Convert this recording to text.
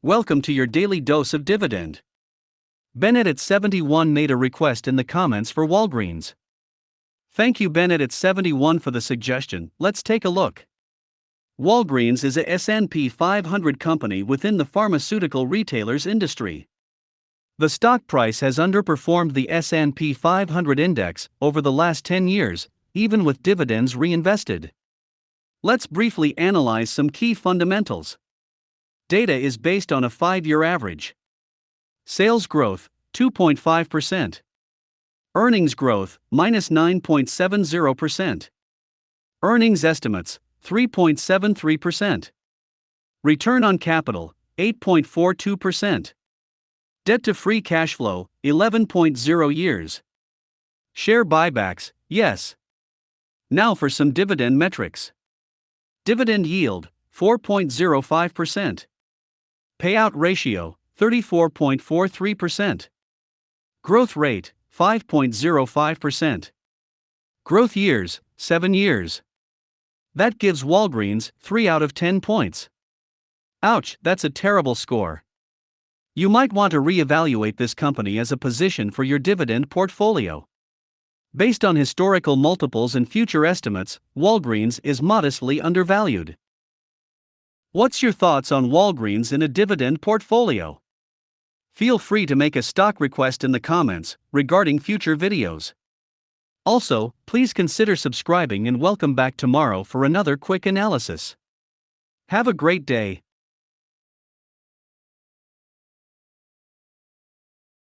Welcome to your daily dose of dividend. Bennett71 made a request in the comments for Walgreens. Thank you Bennett71 for the suggestion. Let's take a look. Walgreens is a S&P 500 company within the pharmaceutical retailers industry. The stock price has underperformed the S&P 500 index over the last 10 years, even with dividends reinvested. Let's briefly analyze some key fundamentals. Data is based on a 5-year average. Sales growth, 2.5%. Earnings growth, -9.70%. Earnings estimates, 3.73%. Return on capital, 8.42%. Debt to free cash flow, 11.0 years. Share buybacks, yes. Now for some dividend metrics. Dividend yield, 4.05%. Payout ratio, 34.43%. Growth rate, 5.05%. Growth years, 7 years. That gives Walgreens 3 out of 10 points. Ouch, that's a terrible score. You might want to reevaluate this company as a position for your dividend portfolio. Based on historical multiples and future estimates, Walgreens is modestly undervalued. What's your thoughts on Walgreens in a dividend portfolio? Feel free to make a stock request in the comments regarding future videos. Also, please consider subscribing and welcome back tomorrow for another quick analysis. Have a great day.